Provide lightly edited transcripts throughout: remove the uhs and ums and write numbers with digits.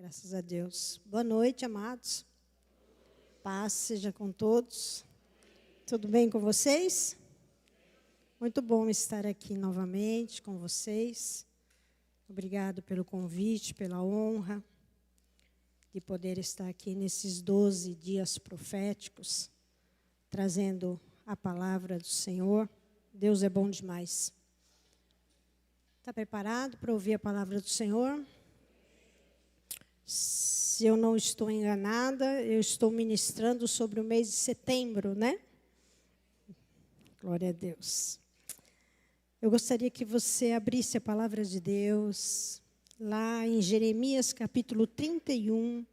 Graças a Deus. Boa noite, amados. Paz seja com todos. Tudo bem com vocês? Muito bom estar aqui novamente com vocês. Obrigado pelo convite, pela honra de poder estar aqui nesses 12 dias proféticos, trazendo a palavra do Senhor. Deus é bom demais. Está preparado para ouvir a palavra do Senhor? Se eu não estou enganada, eu estou ministrando sobre o mês de setembro, né? Glória a Deus. Eu gostaria que você abrisse a palavra de Deus lá em Jeremias capítulo 31.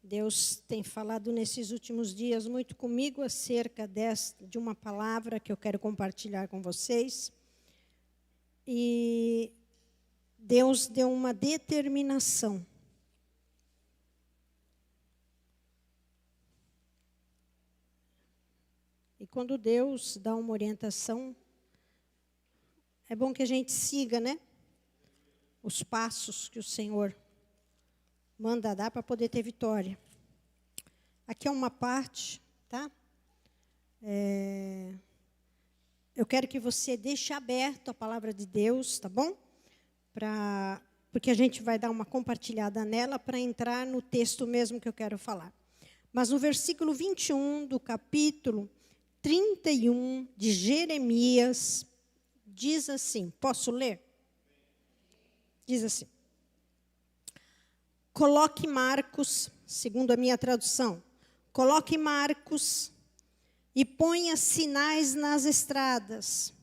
Deus tem falado nesses últimos dias muito comigo acerca de uma palavra que eu quero compartilhar com vocês. E Deus deu uma determinação. E quando Deus dá uma orientação, é bom que a gente siga, né? Os passos que o Senhor manda dar para poder ter vitória. Aqui é uma parte, tá? Eu quero que você deixe aberto a palavra de Deus, tá bom? Porque a gente vai dar uma compartilhada nela para entrar no texto mesmo que eu quero falar. Mas no versículo 21 do capítulo 31 de Jeremias, diz assim, posso ler? Diz assim. Coloque marcos, segundo a minha tradução, coloque marcos e ponha sinais nas estradas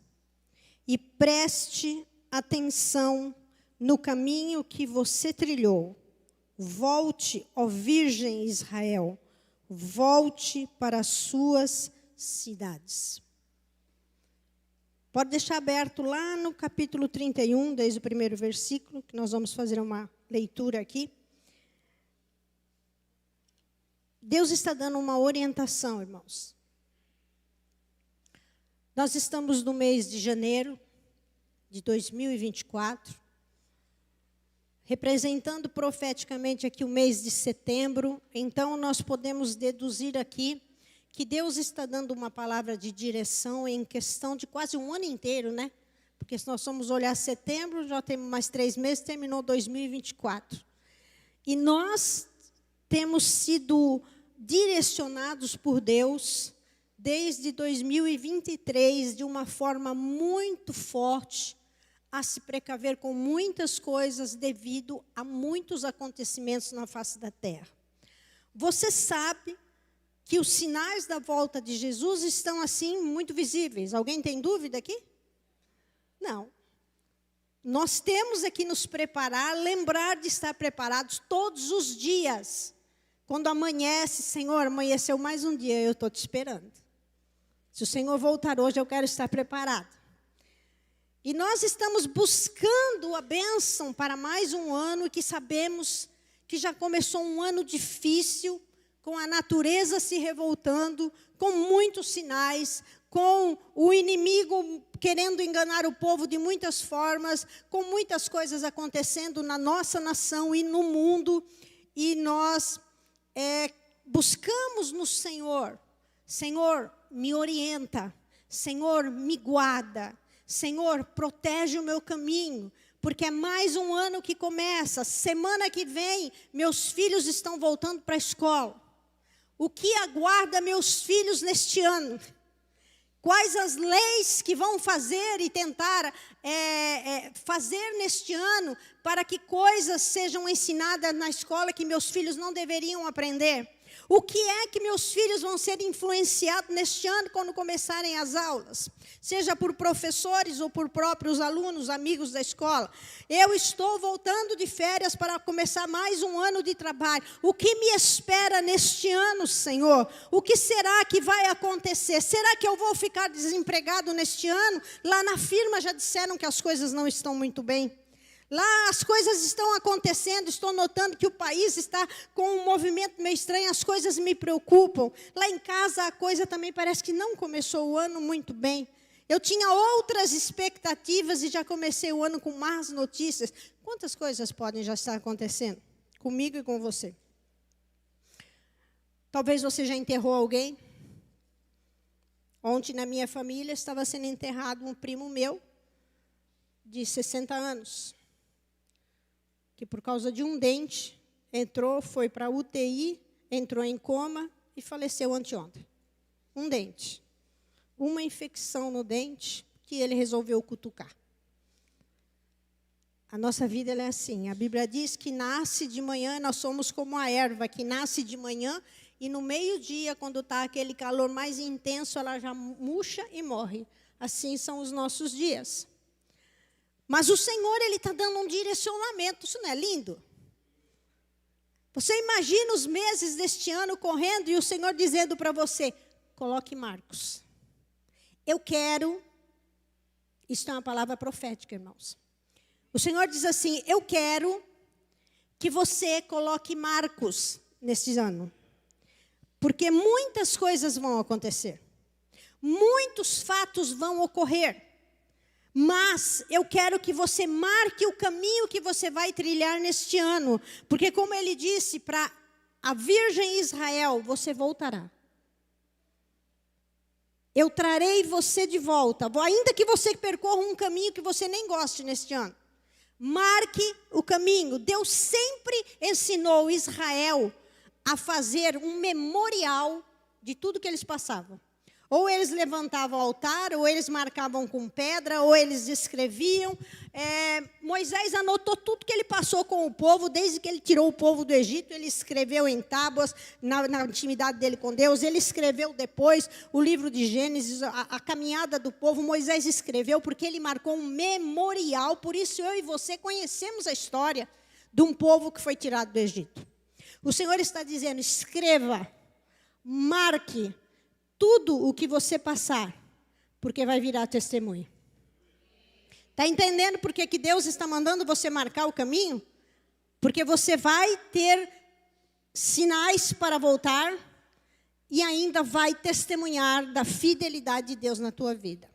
e preste atenção no caminho que você trilhou. Volte, ó Virgem Israel, volte para as suas cidades. Pode deixar aberto lá no capítulo 31, desde o primeiro versículo, que nós vamos fazer uma leitura aqui. Deus está dando uma orientação, irmãos. Nós estamos no mês de janeiro de 2024, representando profeticamente aqui o mês de setembro. Então, nós podemos deduzir aqui que Deus está dando uma palavra de direção em questão de quase um ano inteiro, né? Porque se nós formos olhar setembro, já temos mais 3 meses, terminou 2024. E nós temos sido direcionados por Deus desde 2023 de uma forma muito forte a se precaver com muitas coisas devido a muitos acontecimentos na face da terra. Você sabe que os sinais da volta de Jesus estão assim muito visíveis. Alguém tem dúvida aqui? Não. Nós temos aqui nos preparar, lembrar de estar preparados todos os dias. Quando amanhece, Senhor, amanheceu mais um dia, eu estou te esperando. Se o Senhor voltar hoje, eu quero estar preparado. E nós estamos buscando a bênção para mais um ano, que sabemos que já começou um ano difícil, com a natureza se revoltando, com muitos sinais, com o inimigo querendo enganar o povo de muitas formas, com muitas coisas acontecendo na nossa nação e no mundo, e nós buscamos no Senhor. Senhor, me orienta. Senhor, me guarda. Senhor, protege o meu caminho. Porque é mais um ano que começa. Semana que vem, meus filhos estão voltando para a escola. O que aguarda meus filhos neste ano? Quais as leis que vão fazer e tentar fazer neste ano para que coisas sejam ensinadas na escola que meus filhos não deveriam aprender? O que é que meus filhos vão ser influenciados neste ano quando começarem as aulas? Seja por professores ou por próprios alunos, amigos da escola. Eu estou voltando de férias para começar mais um ano de trabalho. O que me espera neste ano, Senhor? O que será que vai acontecer? Será que eu vou ficar desempregado neste ano? Lá na firma já disseram que as coisas não estão muito bem. Lá as coisas estão acontecendo, estou notando que o país está com um movimento meio estranho, as coisas me preocupam. Lá em casa a coisa também parece que não começou o ano muito bem. Eu tinha outras expectativas e já comecei o ano com más notícias. Quantas coisas podem já estar acontecendo comigo e com você? Talvez você já enterrou alguém. Ontem na minha família estava sendo enterrado um primo meu, de 60 anos, que por causa de um dente, foi para a UTI, entrou em coma e faleceu anteontem. Um dente. Uma infecção no dente que ele resolveu cutucar. A nossa vida ela é assim. A Bíblia diz que nasce de manhã, nós somos como a erva, que nasce de manhã e no meio-dia, quando está aquele calor mais intenso, ela já murcha e morre. Assim são os nossos dias. Mas o Senhor, Ele está dando um direcionamento. Isso não é lindo? Você imagina os meses deste ano correndo e o Senhor dizendo para você, coloque marcos. Eu quero, isso é uma palavra profética, irmãos. O Senhor diz assim, eu quero que você coloque marcos neste ano. Porque muitas coisas vão acontecer. Muitos fatos vão ocorrer. Mas eu quero que você marque o caminho que você vai trilhar neste ano. Porque como ele disse para a Virgem Israel, você voltará. Eu trarei você de volta. Ainda que você percorra um caminho que você nem goste neste ano. Marque o caminho. Deus sempre ensinou Israel a fazer um memorial de tudo que eles passavam. Ou eles levantavam o altar, ou eles marcavam com pedra, ou eles escreviam. Moisés anotou tudo que ele passou com o povo, desde que ele tirou o povo do Egito, ele escreveu em tábuas, na intimidade dele com Deus. Ele escreveu depois o livro de Gênesis, a caminhada do povo. Moisés escreveu porque ele marcou um memorial. Por isso eu e você conhecemos a história de um povo que foi tirado do Egito. O Senhor está dizendo, escreva, marque, tudo o que você passar, porque vai virar testemunho. Está entendendo por que Deus está mandando você marcar o caminho? Porque você vai ter sinais para voltar e ainda vai testemunhar da fidelidade de Deus na tua vida.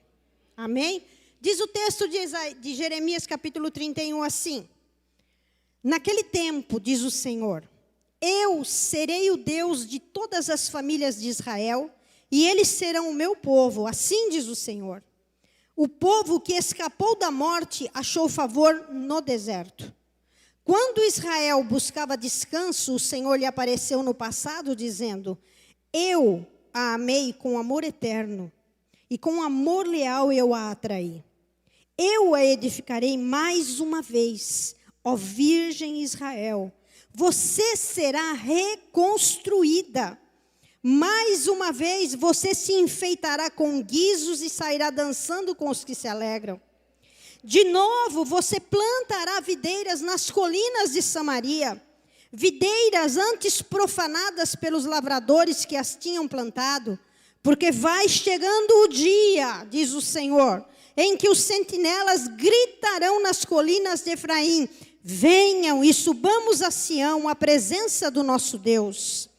Amém? Diz o texto de Jeremias capítulo 31 assim. Naquele tempo, diz o Senhor, eu serei o Deus de todas as famílias de Israel, e eles serão o meu povo, assim diz o Senhor. O povo que escapou da morte achou favor no deserto. Quando Israel buscava descanso, o Senhor lhe apareceu no passado, dizendo, eu a amei com amor eterno, e com amor leal eu a atraí. Eu a edificarei mais uma vez, ó Virgem Israel. Você será reconstruída. Mais uma vez você se enfeitará com guizos e sairá dançando com os que se alegram. De novo você plantará videiras nas colinas de Samaria, videiras antes profanadas pelos lavradores que as tinham plantado, porque vai chegando o dia, diz o Senhor, em que os sentinelas gritarão nas colinas de Efraim, venham e subamos a Sião, à presença do nosso Deus.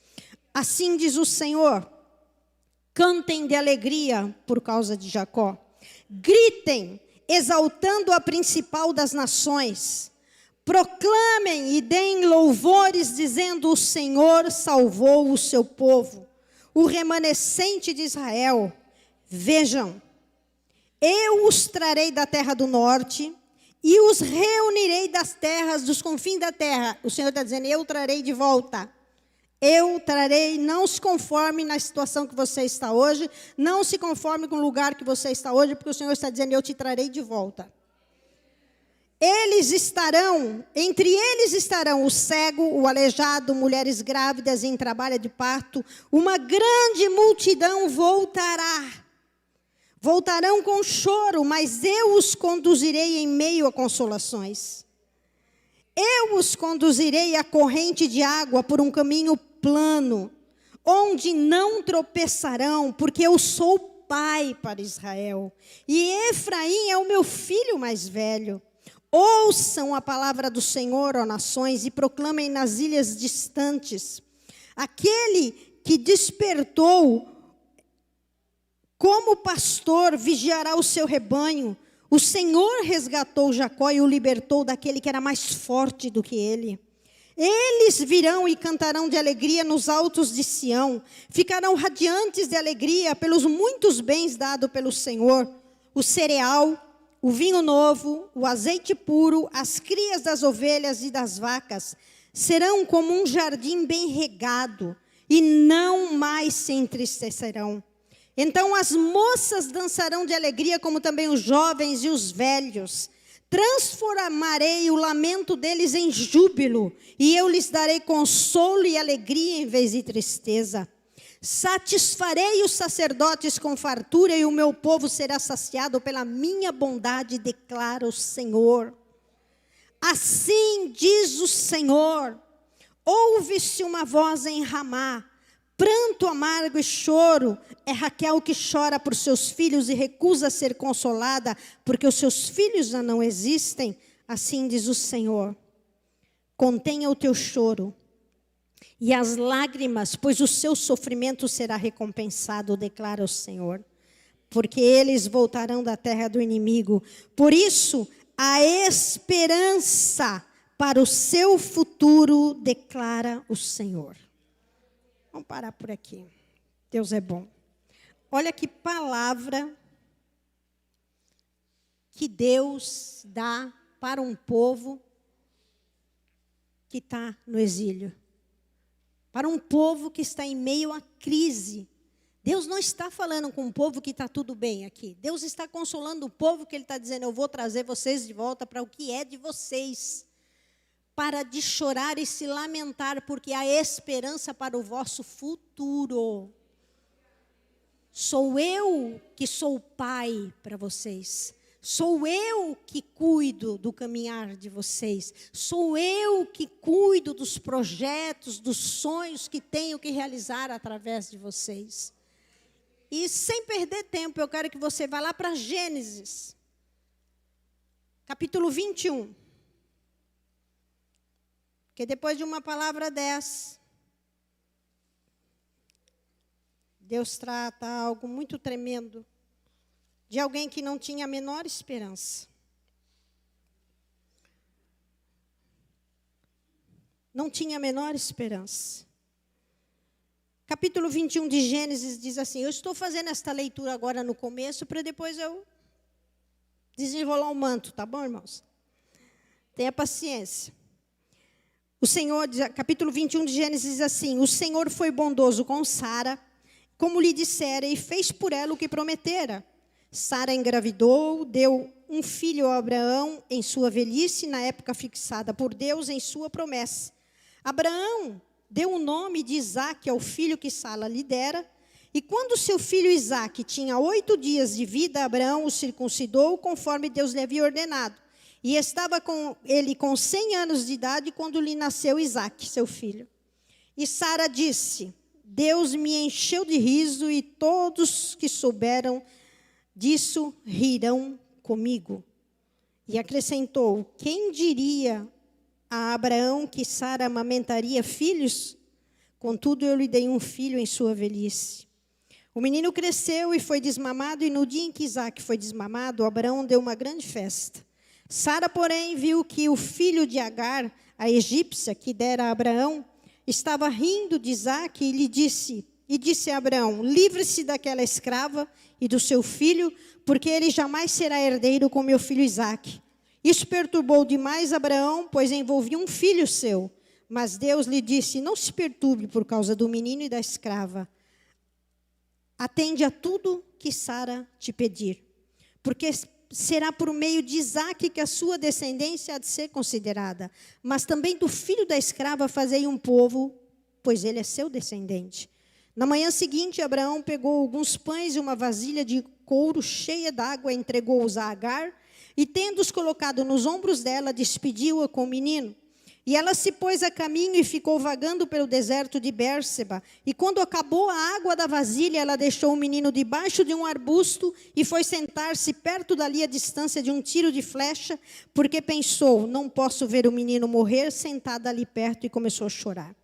Assim diz o Senhor, cantem de alegria por causa de Jacó. Gritem, exaltando a principal das nações. Proclamem e deem louvores, dizendo, o Senhor salvou o seu povo, o remanescente de Israel. Vejam, eu os trarei da terra do norte e os reunirei das terras, dos confins da terra. O Senhor está dizendo, eu trarei de volta. Eu trarei, não se conforme na situação que você está hoje, não se conforme com o lugar que você está hoje, porque o Senhor está dizendo, eu te trarei de volta. Entre eles estarão o cego, o aleijado, mulheres grávidas em trabalho de parto, uma grande multidão voltarão com choro, mas eu os conduzirei em meio a consolações. Eu os conduzirei à corrente de água por um caminho plano, onde não tropeçarão, porque eu sou pai para Israel, e Efraim é o meu filho mais velho. Ouçam a palavra do Senhor, ó nações, e proclamem nas ilhas distantes. Aquele que despertou como pastor vigiará o seu rebanho. O Senhor resgatou Jacó e o libertou daquele que era mais forte do que ele. Eles virão e cantarão de alegria nos altos de Sião. Ficarão radiantes de alegria pelos muitos bens dados pelo Senhor. O cereal, o vinho novo, o azeite puro, as crias das ovelhas e das vacas serão como um jardim bem regado e não mais se entristecerão. Então as moças dançarão de alegria, como também os jovens e os velhos. Transformarei o lamento deles em júbilo, e eu lhes darei consolo e alegria em vez de tristeza. Satisfarei os sacerdotes com fartura, e o meu povo será saciado pela minha bondade, declara o Senhor. Assim diz o Senhor: ouve-se uma voz em Ramá, pranto amargo e choro. É Raquel que chora por seus filhos e recusa ser consolada, porque os seus filhos já não existem. Assim diz o Senhor: contenha o teu choro e as lágrimas, pois o seu sofrimento será recompensado, declara o Senhor. Porque eles voltarão da terra do inimigo. Por isso, a esperança para o seu futuro, declara o Senhor. Vamos parar por aqui. Deus é bom. Olha que palavra que Deus dá para um povo que está no exílio. Para um povo que está em meio à crise. Deus não está falando com um povo que está tudo bem aqui. Deus está consolando o povo que Ele está dizendo: eu vou trazer vocês de volta para o que é de vocês. Para de chorar e se lamentar, porque há esperança para o vosso futuro. Sou eu que sou pai para vocês. Sou eu que cuido do caminhar de vocês. Sou eu que cuido dos projetos, dos sonhos que tenho que realizar através de vocês. E sem perder tempo, eu quero que você vá lá para Gênesis, capítulo 21. Porque depois de uma palavra dessa, Deus trata algo muito tremendo de alguém que não tinha a menor esperança. Não tinha a menor esperança. Capítulo 21 de Gênesis diz assim: eu estou fazendo esta leitura agora no começo, para depois eu desenrolar o manto, tá bom, irmãos? Tenha paciência. O Senhor, capítulo 21 de Gênesis diz assim: o Senhor foi bondoso com Sara, como lhe dissera, e fez por ela o que prometera. Sara engravidou, deu um filho a Abraão em sua velhice, na época fixada por Deus em sua promessa. Abraão deu o nome de Isaque ao filho que Sara lhe dera, e quando seu filho Isaque tinha 8 dias de vida, Abraão o circuncidou, conforme Deus lhe havia ordenado. E estava com ele com 100 anos de idade, quando lhe nasceu Isaque, seu filho. E Sara disse: Deus me encheu de riso, e todos que souberam disso rirão comigo. E acrescentou: quem diria a Abraão que Sara amamentaria filhos? Contudo, eu lhe dei um filho em sua velhice. O menino cresceu e foi desmamado, e no dia em que Isaque foi desmamado, Abraão deu uma grande festa. Sara, porém, viu que o filho de Agar, a egípcia, que dera a Abraão, estava rindo de Isaque, e disse a Abraão: livre-se daquela escrava e do seu filho, porque ele jamais será herdeiro com meu filho Isaque. Isso perturbou demais Abraão, pois envolvia um filho seu. Mas Deus lhe disse: não se perturbe por causa do menino e da escrava. Atende a tudo que Sara te pedir, porque será por meio de Isaque que a sua descendência há de ser considerada. Mas também do filho da escrava fazei um povo, pois ele é seu descendente. Na manhã seguinte, Abraão pegou alguns pães e uma vasilha de couro cheia d'água, entregou-os a Agar, e tendo-os colocado nos ombros dela, despediu-a com o menino. E ela se pôs a caminho e ficou vagando pelo deserto de Bérseba. E quando acabou a água da vasilha, ela deixou o menino debaixo de um arbusto e foi sentar-se perto dali, a distância de um tiro de flecha, porque pensou, não posso ver o menino morrer, sentada ali perto, e começou a chorar.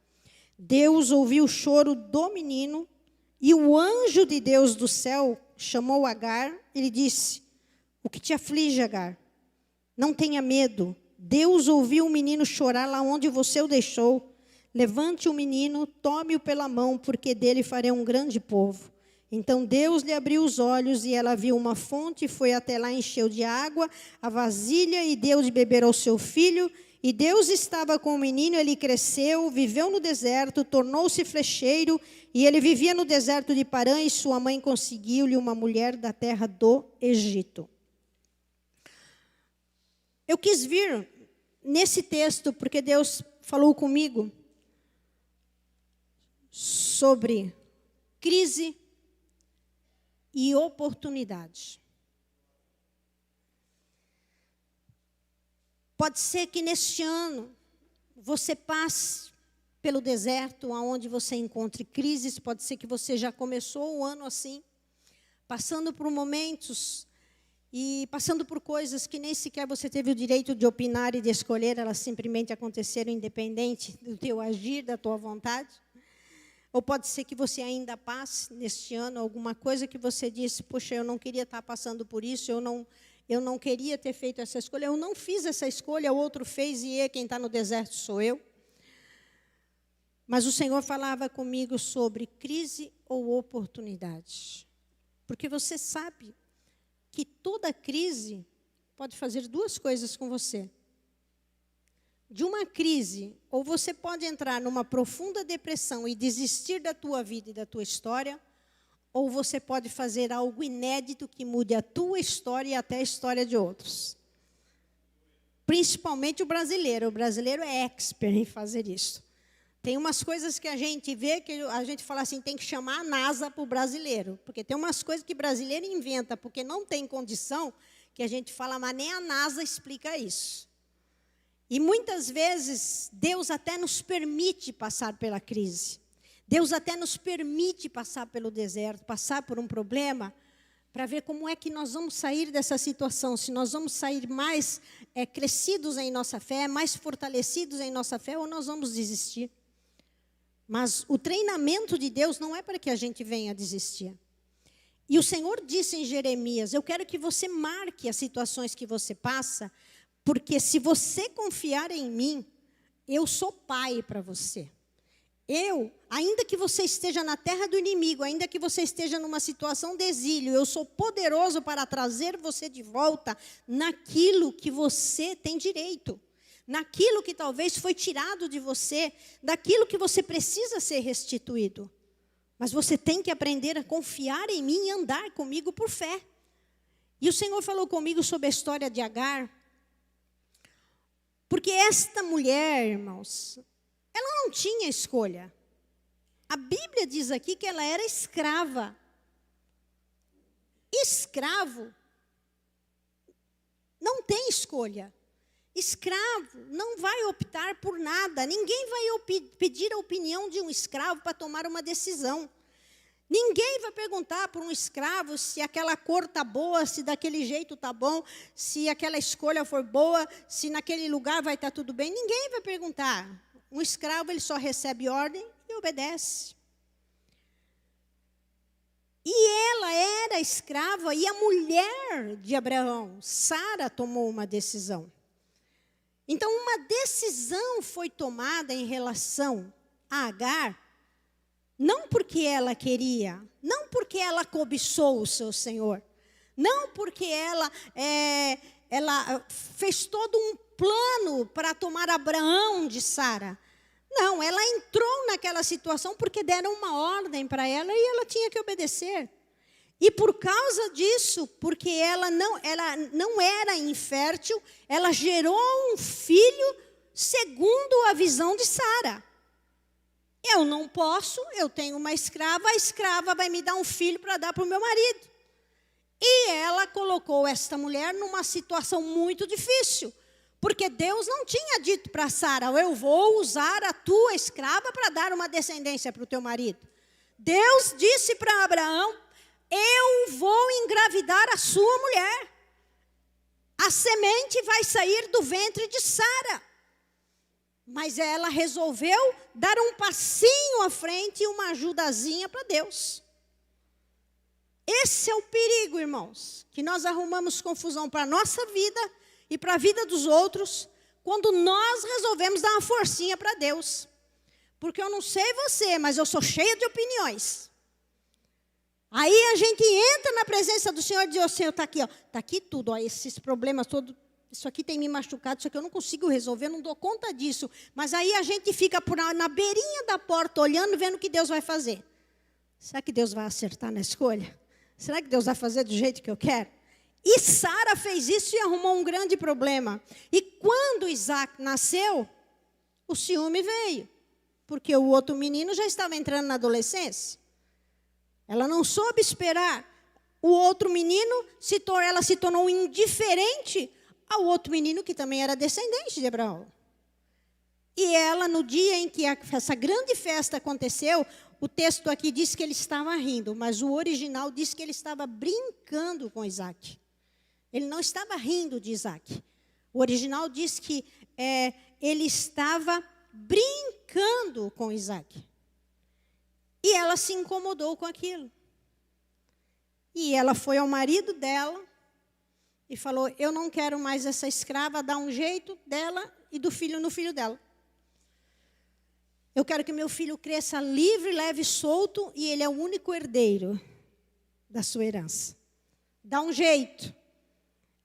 Deus ouviu o choro do menino, e o anjo de Deus do céu chamou Agar e lhe disse, o que te aflige, Agar? Não tenha medo. Deus ouviu o menino chorar lá onde você o deixou. Levante o menino, tome-o pela mão, porque dele farei um grande povo. Então Deus lhe abriu os olhos e ela viu uma fonte, foi até lá, encheu de água a vasilha e deu de beber ao seu filho. E Deus estava com o menino, ele cresceu, viveu no deserto, tornou-se flecheiro, e ele vivia no deserto de Parã, e sua mãe conseguiu-lhe uma mulher da terra do Egito. Eu quis vir nesse texto porque Deus falou comigo sobre crise e oportunidade. Pode ser que neste ano você passe pelo deserto, onde você encontre crises. Pode ser que você já começou o ano assim, passando por momentos e passando por coisas que nem sequer você teve o direito de opinar e de escolher, elas simplesmente aconteceram independente do teu agir, da tua vontade. Ou pode ser que você ainda passe neste ano alguma coisa que você disse, poxa, eu não queria estar passando por isso, eu não queria ter feito essa escolha, eu não fiz essa escolha, o outro fez e quem está no deserto sou eu. Mas o Senhor falava comigo sobre crise ou oportunidade. Porque você sabe que toda crise pode fazer duas coisas com você. De uma crise, ou você pode entrar numa profunda depressão e desistir da tua vida e da tua história, ou você pode fazer algo inédito que mude a tua história e até a história de outros. Principalmente o brasileiro. O brasileiro é expert em fazer isso. Tem umas coisas que a gente vê, que a gente fala assim, tem que chamar a NASA para o brasileiro. Porque tem umas coisas que o brasileiro inventa, porque não tem condição, que a gente fala, mas nem a NASA explica isso. E muitas vezes, Deus até nos permite passar pela crise. Deus até nos permite passar pelo deserto, passar por um problema, para ver como é que nós vamos sair dessa situação. Se nós vamos sair mais crescidos em nossa fé, mais fortalecidos em nossa fé, ou nós vamos desistir. Mas o treinamento de Deus não é para que a gente venha desistir. E o Senhor disse em Jeremias, eu quero que você marque as situações que você passa, porque se você confiar em mim, eu sou pai para você. Eu, ainda que você esteja na terra do inimigo, ainda que você esteja numa situação de exílio, eu sou poderoso para trazer você de volta naquilo que você tem direito. Naquilo que talvez foi tirado de você, daquilo que você precisa ser restituído. Mas você tem que aprender a confiar em mim e andar comigo por fé. E o Senhor falou comigo sobre a história de Agar. Porque esta mulher, irmãos, ela não tinha escolha. A Bíblia diz aqui que ela era escrava. Escravo não tem escolha. Escravo não vai optar por nada. Ninguém vai pedir a opinião de um escravo para tomar uma decisão. Ninguém vai perguntar para um escravo se aquela cor está boa, se daquele jeito está bom, se aquela escolha for boa, se naquele lugar vai estar tudo bem. Ninguém vai perguntar. Um escravo, ele só recebe ordem e obedece. E ela era escrava, e a mulher de Abraão, Sara, tomou uma decisão. Então, uma decisão foi tomada em relação a Agar, não porque ela queria, não porque ela cobiçou o seu Senhor, não porque ela fez todo um plano para tomar Abraão de Sara. Não, ela entrou naquela situação porque deram uma ordem para ela e ela tinha que obedecer. E por causa disso, porque ela não era infértil, ela gerou um filho segundo a visão de Sara. Eu não posso, eu tenho uma escrava, a escrava vai me dar um filho para dar para o meu marido. E ela colocou esta mulher numa situação muito difícil, Porque Deus não tinha dito para Sara, eu vou usar a tua escrava para dar uma descendência para o teu marido. Deus disse para Abraão, eu vou engravidar a sua mulher. A semente vai sair do ventre de Sara. Mas ela resolveu dar um passinho à frente e uma ajudazinha para Deus. Esse é o perigo, irmãos, que nós arrumamos confusão para a nossa vida e para a vida dos outros, quando nós resolvemos dar uma forcinha para Deus. Porque eu não sei você, mas eu sou cheia de opiniões. Aí a gente entra na presença do Senhor e diz, Senhor, está aqui, está aqui tudo, ó, esses problemas todos, isso aqui tem me machucado, isso aqui eu não consigo resolver, eu não dou conta disso. Mas aí a gente fica na beirinha da porta, olhando, vendo o que Deus vai fazer. Será que Deus vai acertar na escolha? Será que Deus vai fazer do jeito que eu quero? E Sara fez isso e arrumou um grande problema. E quando Isaac nasceu, o ciúme veio. Porque o outro menino já estava entrando na adolescência. Ela não soube esperar. O outro menino, ela se tornou indiferente ao outro menino que também era descendente de Abraão. E ela, no dia em que essa grande festa aconteceu, o texto aqui diz que ele estava rindo, mas o original diz que ele estava brincando com Isaac. Ele não estava rindo de Isaac. O original diz que ele estava brincando com Isaac. E ela se incomodou com aquilo. E ela foi ao marido dela e falou, eu não quero mais essa escrava, dá um jeito dela e do filho no filho dela. Eu quero que meu filho cresça livre, leve, solto, e ele é o único herdeiro da sua herança. Dá um jeito.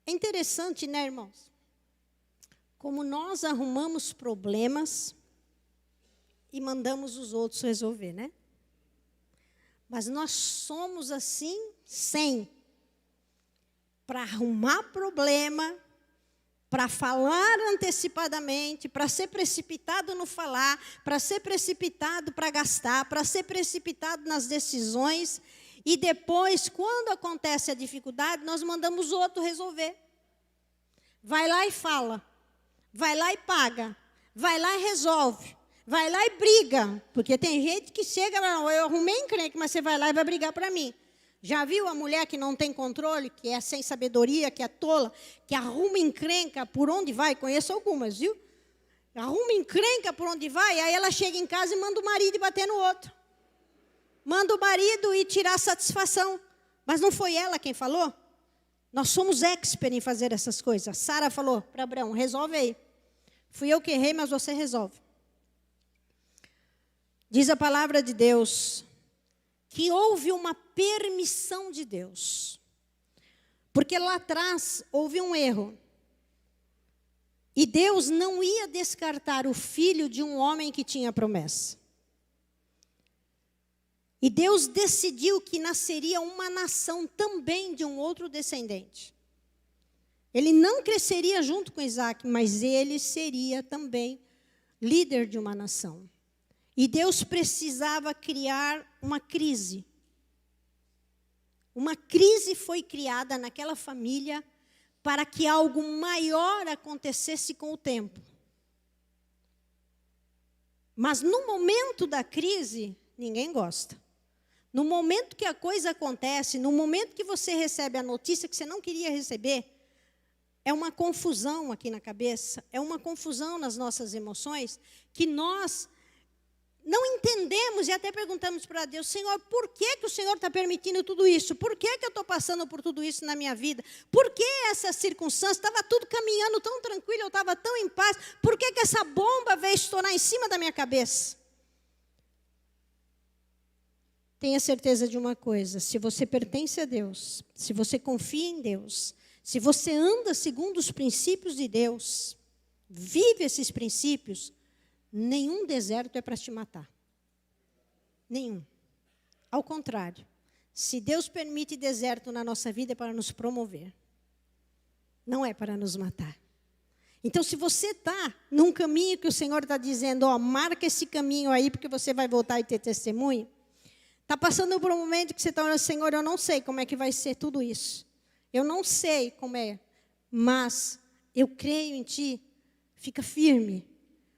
É interessante, né, irmãos? Como nós arrumamos problemas e mandamos os outros resolver, né? Mas nós somos assim, para arrumar problema, para falar antecipadamente, para ser precipitado no falar, para ser precipitado para gastar, para ser precipitado nas decisões. E depois, quando acontece a dificuldade, nós mandamos o outro resolver. Vai lá e fala. Vai lá e paga. Vai lá e resolve. Vai lá e briga. Porque tem gente que chega e fala, eu arrumei encrenca, mas você vai lá e vai brigar para mim. Já viu a mulher que não tem controle, que é sem sabedoria, que é tola, que arruma encrenca por onde vai? Conheço algumas, viu? Arruma encrenca por onde vai, aí ela chega em casa e manda o marido ir bater no outro. Manda o marido ir tirar satisfação. Mas não foi ela quem falou? Nós somos expert em fazer essas coisas. Sara falou para Abraão, resolve aí. Fui eu que errei, mas você resolve. Diz a palavra de Deus que houve uma permissão de Deus. Porque lá atrás houve um erro. E Deus não ia descartar o filho de um homem que tinha promessa. E Deus decidiu que nasceria uma nação também de um outro descendente. Ele não cresceria junto com Isaac, mas ele seria também líder de uma nação. E Deus precisava criar uma crise. Uma crise foi criada naquela família para que algo maior acontecesse com o tempo. Mas no momento da crise, ninguém gosta. No momento que a coisa acontece, no momento que você recebe a notícia que você não queria receber, é uma confusão aqui na cabeça, é uma confusão nas nossas emoções, que nós não entendemos e até perguntamos para Deus, Senhor, por que o Senhor está permitindo tudo isso? Por que eu estou passando por tudo isso na minha vida? Por que essa circunstância? Estava tudo caminhando tão tranquilo, eu estava tão em paz. Por que essa bomba veio estourar em cima da minha cabeça? Tenha certeza de uma coisa, se você pertence a Deus, se você confia em Deus, se você anda segundo os princípios de Deus, vive esses princípios, nenhum deserto é para te matar. Nenhum. Ao contrário, se Deus permite deserto na nossa vida é para nos promover. Não é para nos matar. Então, se você está num caminho que o Senhor está dizendo, ó, marca esse caminho aí, porque você vai voltar e ter testemunho, está passando por um momento que você está falando, Senhor, eu não sei como é que vai ser tudo isso. Eu não sei como é, mas eu creio em Ti. Fica firme.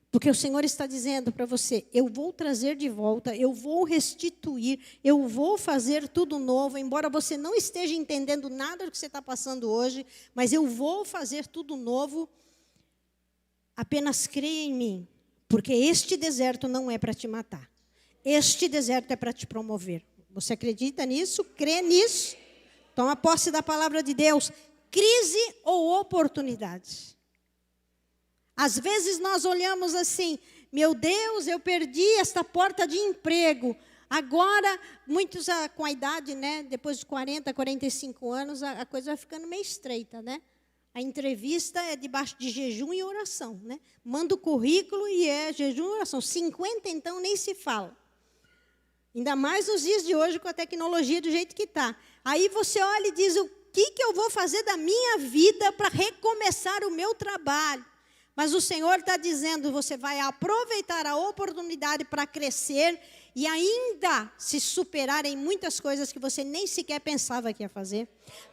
Porque o Senhor está dizendo para você, eu vou trazer de volta, eu vou restituir, eu vou fazer tudo novo, embora você não esteja entendendo nada do que você está passando hoje, mas eu vou fazer tudo novo. Apenas creia em mim, porque este deserto não é para te matar. Este deserto é para te promover. Você acredita nisso? Crê nisso? Toma posse da palavra de Deus. Crise ou oportunidade? Às vezes nós olhamos assim, meu Deus, eu perdi esta porta de emprego. Agora, muitos com a idade, né, depois de 40, 45 anos, a coisa vai ficando meio estreita, né? A entrevista é debaixo de jejum e oração, né? Manda o currículo e é jejum e oração. 50, então, nem se fala. Ainda mais nos dias de hoje, com a tecnologia do jeito que está. Aí você olha e diz, o que eu vou fazer da minha vida para recomeçar o meu trabalho? Mas o Senhor está dizendo, você vai aproveitar a oportunidade para crescer e ainda se superar em muitas coisas que você nem sequer pensava que ia fazer.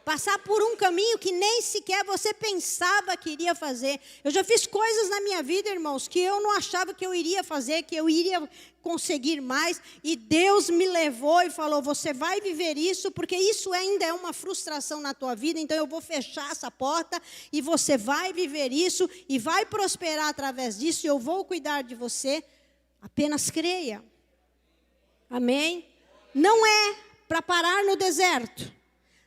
Passar por um caminho que nem sequer você pensava que iria fazer. Eu já fiz coisas na minha vida, irmãos, que eu não achava que eu iria fazer, que eu iria conseguir mais. E Deus me levou e falou, você vai viver isso, porque isso ainda é uma frustração na tua vida. Então eu vou fechar essa porta e você vai viver isso e vai prosperar através disso. E eu vou cuidar de você. Apenas creia. Amém? Não é para parar no deserto.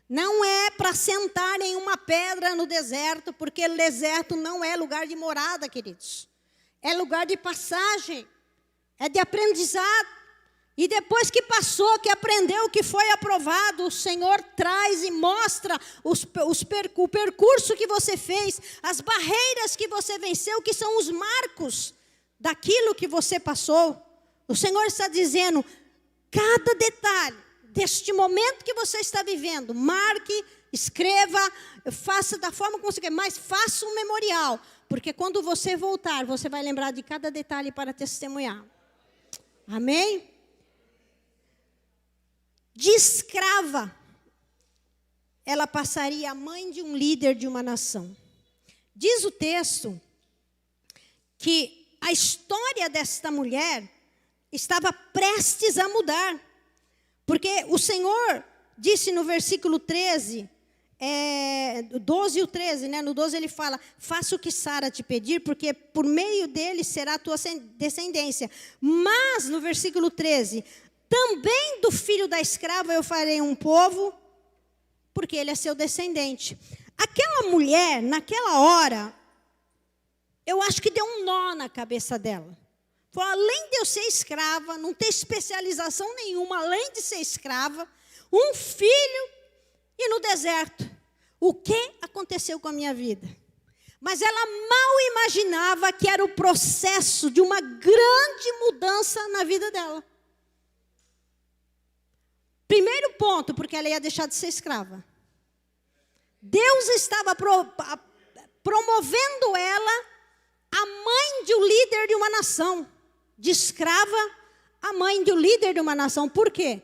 Não é para sentar em uma pedra no deserto, porque o deserto não é lugar de morada, queridos. É lugar de passagem, é de aprendizado. E depois que passou, que aprendeu, que foi aprovado, o Senhor traz e mostra o percurso que você fez, as barreiras que você venceu, que são os marcos daquilo que você passou. O Senhor está dizendo, cada detalhe deste momento que você está vivendo, marque, escreva, faça da forma como você quer, mas faça um memorial, porque quando você voltar, você vai lembrar de cada detalhe para testemunhar. Amém? De escrava, ela passaria a mãe de um líder de uma nação. Diz o texto que a história desta mulher estava prestes a mudar. Porque o Senhor disse no versículo 13, 12 e o 13, né? No 12 ele fala, faça o que Sara te pedir, porque por meio dele será a tua descendência. Mas, no versículo 13, também do filho da escrava eu farei um povo, porque ele é seu descendente. Aquela mulher, naquela hora, eu acho que deu um nó na cabeça dela. Além de eu ser escrava, não ter especialização nenhuma, além de ser escrava, um filho e no deserto. O que aconteceu com a minha vida? Mas ela mal imaginava que era o processo de uma grande mudança na vida dela. Primeiro ponto, porque ela ia deixar de ser escrava. Deus estava promovendo ela a mãe de um líder de uma nação. De escrava a mãe de um líder de uma nação. Por quê?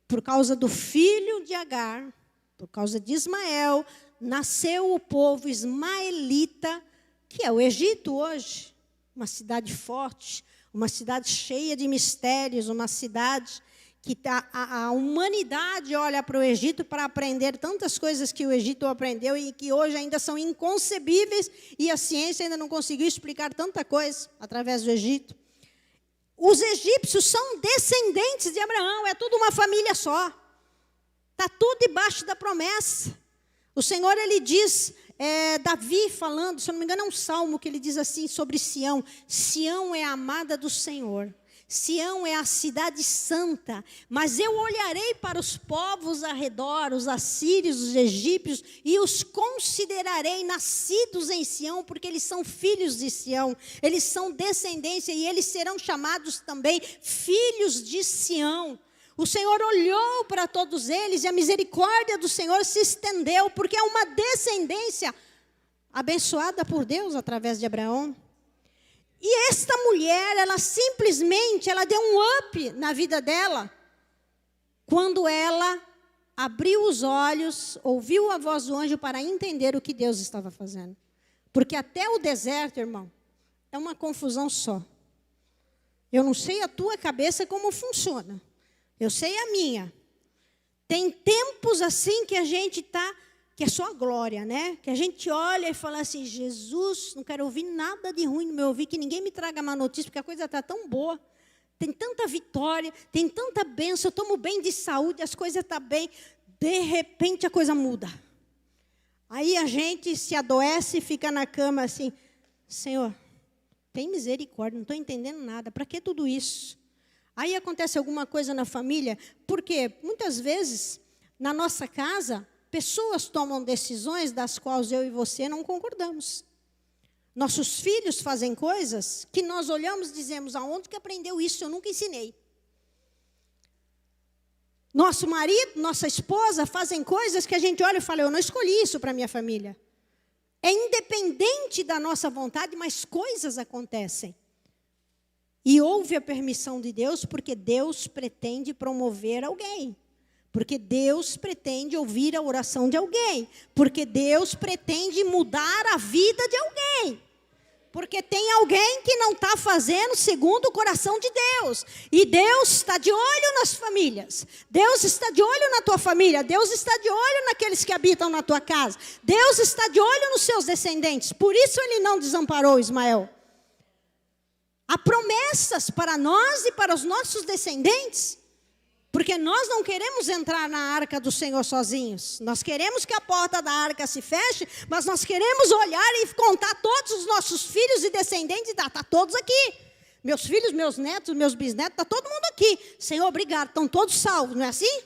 Por causa do filho de Agar, por causa de Ismael, nasceu o povo ismaelita, que é o Egito hoje. Uma cidade forte, uma cidade cheia de mistérios, uma cidade que a humanidade olha para o Egito para aprender tantas coisas que o Egito aprendeu e que hoje ainda são inconcebíveis e a ciência ainda não conseguiu explicar tanta coisa através do Egito. Os egípcios são descendentes de Abraão, é tudo uma família só. Está tudo debaixo da promessa. O Senhor, ele diz, Davi falando, se eu não me engano é um salmo que ele diz assim sobre Sião. Sião é a amada do Senhor. Sião é a cidade santa, mas eu olharei para os povos ao redor, os assírios, os egípcios, e os considerarei nascidos em Sião, porque eles são filhos de Sião, eles são descendência, e eles serão chamados também filhos de Sião. O Senhor olhou para todos eles, e a misericórdia do Senhor se estendeu, porque é uma descendência abençoada por Deus através de Abraão. E esta mulher, ela simplesmente, ela deu um up na vida dela, quando ela abriu os olhos, ouviu a voz do anjo para entender o que Deus estava fazendo. Porque até o deserto, irmão, é uma confusão só. Eu não sei a tua cabeça como funciona. Eu sei a minha. Tem tempos assim que a gente está, que é só glória, né? Que a gente olha e fala assim, Jesus, não quero ouvir nada de ruim no meu ouvido, que ninguém me traga má notícia, porque a coisa está tão boa. Tem tanta vitória, tem tanta bênção, eu tomo bem de saúde, as coisas estão bem. De repente a coisa muda. Aí a gente se adoece e fica na cama assim, Senhor, tem misericórdia, não estou entendendo nada, para que tudo isso? Aí acontece alguma coisa na família, porque muitas vezes, na nossa casa, pessoas tomam decisões das quais eu e você não concordamos. Nossos filhos fazem coisas que nós olhamos e dizemos, aonde que aprendeu isso? Eu nunca ensinei. Nosso marido, nossa esposa fazem coisas que a gente olha e fala, eu não escolhi isso para minha família. É independente da nossa vontade, mas coisas acontecem. E houve a permissão de Deus, porque Deus pretende promover alguém. Porque Deus pretende ouvir a oração de alguém. Porque Deus pretende mudar a vida de alguém. Porque tem alguém que não está fazendo segundo o coração de Deus. E Deus está de olho nas famílias. Deus está de olho na tua família. Deus está de olho naqueles que habitam na tua casa. Deus está de olho nos seus descendentes. Por isso Ele não desamparou Ismael. Há promessas para nós e para os nossos descendentes. Porque nós não queremos entrar na arca do Senhor sozinhos. Nós queremos que a porta da arca se feche, mas nós queremos olhar e contar todos os nossos filhos e descendentes. Está todos aqui. Meus filhos, meus netos, meus bisnetos, está todo mundo aqui. Senhor, obrigado, estão todos salvos, não é assim?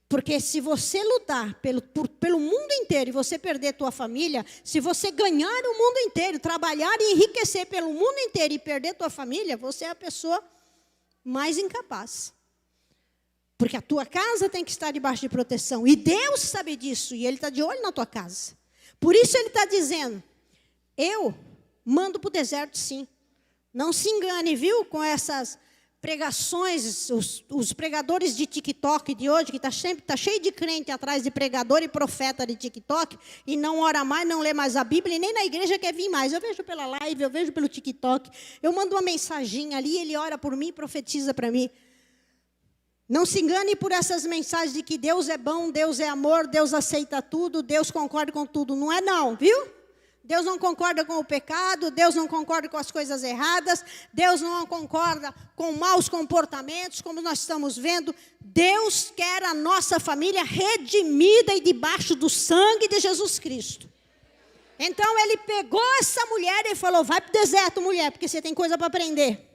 Porque se você lutar pelo mundo inteiro e você perder tua família, se você ganhar o mundo inteiro, trabalhar e enriquecer pelo mundo inteiro e perder tua família, você é a pessoa mais incapaz. Porque a tua casa tem que estar debaixo de proteção. E Deus sabe disso. E Ele está de olho na tua casa. Por isso Ele está dizendo, eu mando para o deserto sim. Não se engane, viu? Com essas pregações, os pregadores de TikTok de hoje, que está cheio de crente atrás de pregador e profeta de TikTok, e não ora mais, não lê mais a Bíblia, e nem na igreja quer vir mais. Eu vejo pela live, eu vejo pelo TikTok. Eu mando uma mensaginha ali, ele ora por mim, profetiza para mim. Não se engane por essas mensagens de que Deus é bom, Deus é amor, Deus aceita tudo, Deus concorda com tudo. Não é não, viu? Deus não concorda com o pecado, Deus não concorda com as coisas erradas, Deus não concorda com maus comportamentos, como nós estamos vendo. Deus quer a nossa família redimida e debaixo do sangue de Jesus Cristo. Então Ele pegou essa mulher e falou, vai para o deserto, mulher, porque você tem coisa para aprender.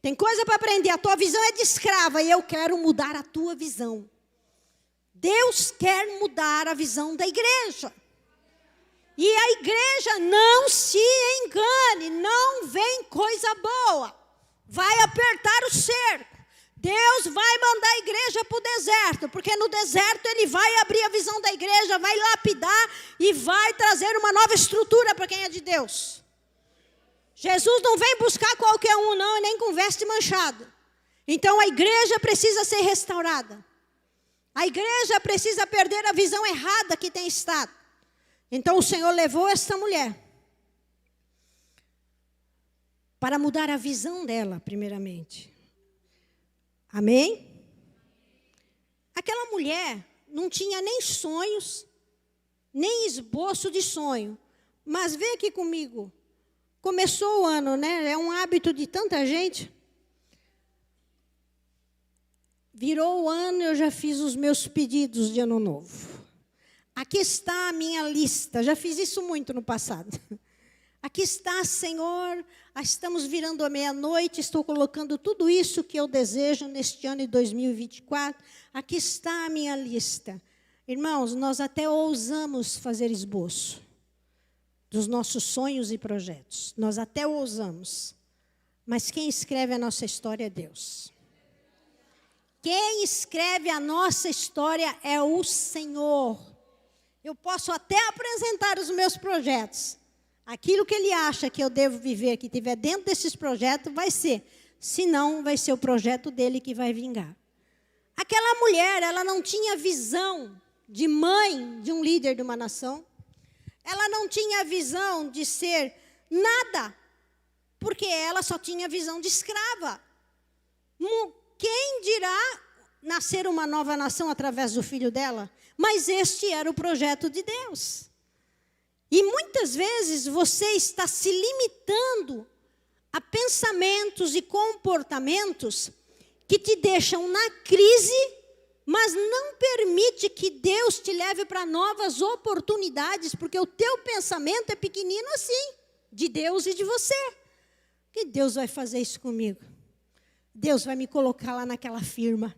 Tem coisa para aprender, a tua visão é de escrava e eu quero mudar a tua visão. Deus quer mudar a visão da igreja. E a igreja, não se engane, não vem coisa boa. Vai apertar o cerco. Deus vai mandar a igreja para o deserto, porque no deserto Ele vai abrir a visão da igreja, vai lapidar e vai trazer uma nova estrutura para quem é de Deus. Jesus não vem buscar qualquer um, não, nem com veste manchado. Então a igreja precisa ser restaurada. A igreja precisa perder a visão errada que tem estado. Então o Senhor levou esta mulher para mudar a visão dela, primeiramente. Amém? Aquela mulher não tinha nem sonhos, nem esboço de sonho. Mas vem aqui comigo. Começou o ano, né? É um hábito de tanta gente. Virou o ano, eu já fiz os meus pedidos de ano novo. Aqui está a minha lista. Já fiz isso muito no passado. Aqui está, Senhor. Estamos virando a meia-noite. Estou colocando tudo isso que eu desejo neste ano de 2024. Aqui está a minha lista. Irmãos, nós até ousamos fazer esboço dos nossos sonhos e projetos. Nós até ousamos. Mas quem escreve a nossa história é Deus. Quem escreve a nossa história é o Senhor. Eu posso até apresentar os meus projetos. Aquilo que Ele acha que eu devo viver, que estiver dentro desses projetos, vai ser. Se não, vai ser o projeto dele que vai vingar. Aquela mulher, ela não tinha visão de mãe de um líder de uma nação. Ela não tinha a visão de ser Nada. Porque ela só tinha visão de escrava. Quem dirá nascer uma nova nação através do filho dela? Mas este era o projeto de Deus. E muitas vezes você está se limitando a pensamentos e comportamentos que te deixam na crise, mas não permite que Deus te leve para novas oportunidades, porque o teu pensamento é pequenino assim, de Deus e de você. Que Deus vai fazer isso comigo? Deus vai me colocar lá naquela firma.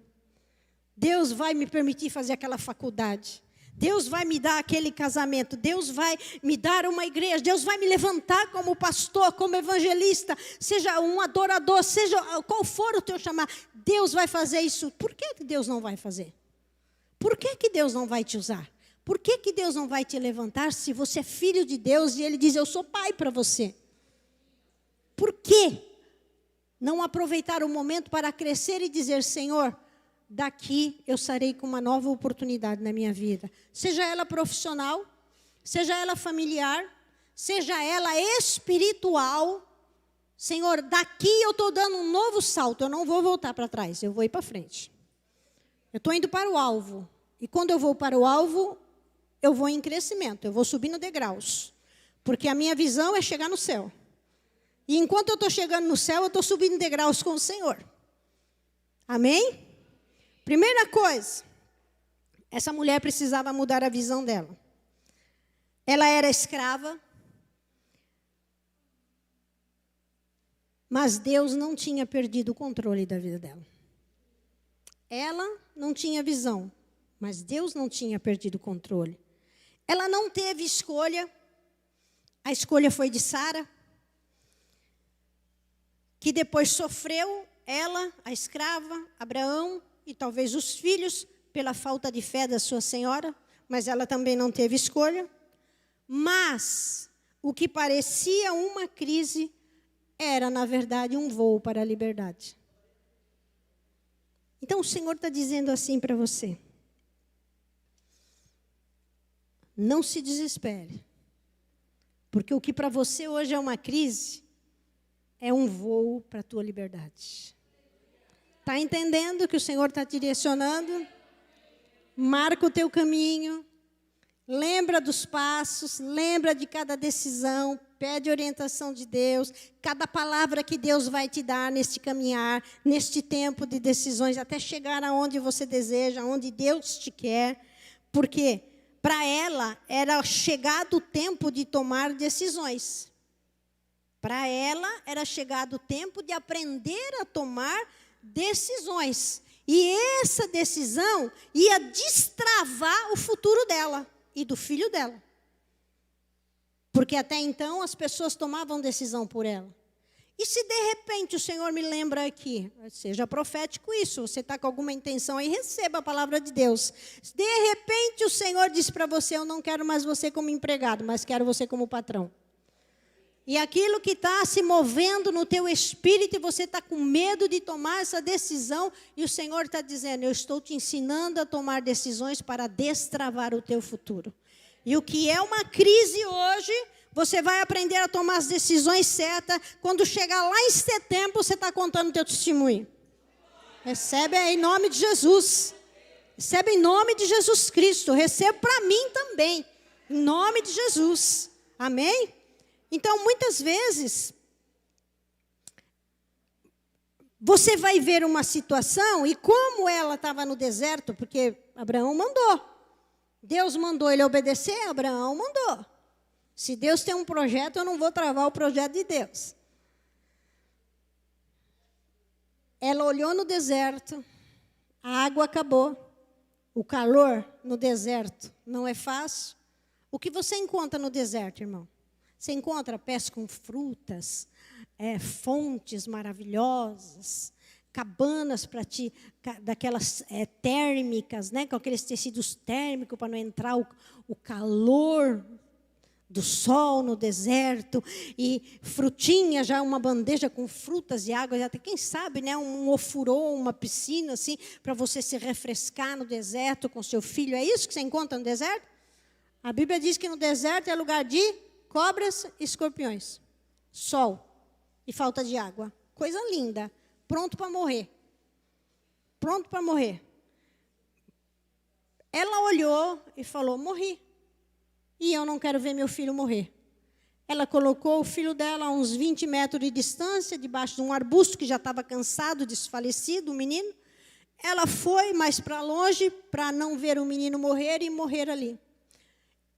Deus vai me permitir fazer aquela faculdade. Deus vai me dar aquele casamento. Deus vai me dar uma igreja. Deus vai me levantar como pastor, como evangelista. Seja um adorador, seja qual for o teu chamado. Deus vai fazer isso. Por que Deus não vai fazer? Por que Deus não vai te usar? Por que Deus não vai te levantar se você é filho de Deus e Ele diz, eu sou pai para você? Por que não aproveitar o momento para crescer e dizer, Senhor, daqui eu sarei com uma nova oportunidade na minha vida. Seja ela profissional, seja ela familiar, seja ela espiritual. Senhor, daqui eu estou dando um novo salto, eu não vou voltar para trás, eu vou ir para frente. Eu estou indo para o alvo. E quando eu vou para o alvo, eu vou em crescimento, eu vou subindo degraus. Porque a minha visão é chegar no céu. E enquanto eu estou chegando no céu, eu estou subindo degraus com o Senhor. Amém? Primeira coisa, essa mulher precisava mudar a visão dela. Ela era escrava, mas Deus não tinha perdido o controle da vida dela. Ela não tinha visão, mas Deus não tinha perdido o controle. Ela não teve escolha, a escolha foi de Sara, que depois sofreu, ela, a escrava, Abraão, e talvez os filhos, pela falta de fé da sua senhora, mas ela também não teve escolha. Mas o que parecia uma crise era, na verdade, um voo para a liberdade. Então o Senhor está dizendo assim para você: não se desespere, porque o que para você hoje é uma crise, é um voo para a tua liberdade. Está entendendo que o Senhor está direcionando? Marca o teu caminho. Lembra dos passos. Lembra de cada decisão. Pede orientação de Deus. Cada palavra que Deus vai te dar neste caminhar. Neste tempo de decisões. Até chegar aonde você deseja. Aonde Deus te quer. Porque para ela era chegado o tempo de tomar decisões. Para ela era chegado o tempo de aprender a tomar decisões. E essa decisão ia destravar o futuro dela e do filho dela. Porque até então as pessoas tomavam decisão por ela. E se de repente o Senhor me lembra aqui, seja profético isso, você está com alguma intenção aí, receba a palavra de Deus. De repente o Senhor diz para você, eu não quero mais você como empregado, mas quero você como patrão. E aquilo que está se movendo no teu espírito e você está com medo de tomar essa decisão. E o Senhor está dizendo, eu estou te ensinando a tomar decisões para destravar o teu futuro. E o que é uma crise hoje, você vai aprender a tomar as decisões certas. Quando chegar lá em setembro, você está contando o teu testemunho. Recebe em nome de Jesus. Recebe em nome de Jesus Cristo. Recebe para mim também. Em nome de Jesus. Amém? Então, muitas vezes, você vai ver uma situação, e como ela estava no deserto, porque Abraão mandou. Deus mandou ele obedecer, Abraão mandou. Se Deus tem um projeto, eu não vou travar o projeto de Deus. Ela olhou no deserto, a água acabou, o calor no deserto não é fácil. O que você encontra no deserto, irmão? Você encontra pés com frutas, fontes maravilhosas, cabanas para ti, daquelas térmicas, né, com aqueles tecidos térmicos para não entrar o calor do sol no deserto, e frutinha, já uma bandeja com frutas e água, até quem sabe, né, um ofurô, uma piscina assim, para você se refrescar no deserto com seu filho. É isso que você encontra no deserto? A Bíblia diz que no deserto é lugar de cobras e escorpiões. sol e falta de água. Coisa linda, pronto para morrer. Pronto para morrer. Ela olhou e falou, morri. E eu não quero ver meu filho morrer. Ela colocou o filho dela a uns 20 metros de distância, debaixo de um arbusto que já estava cansado, desfalecido, o menino. Ela foi mais para longe para não ver o menino morrer e morrer ali.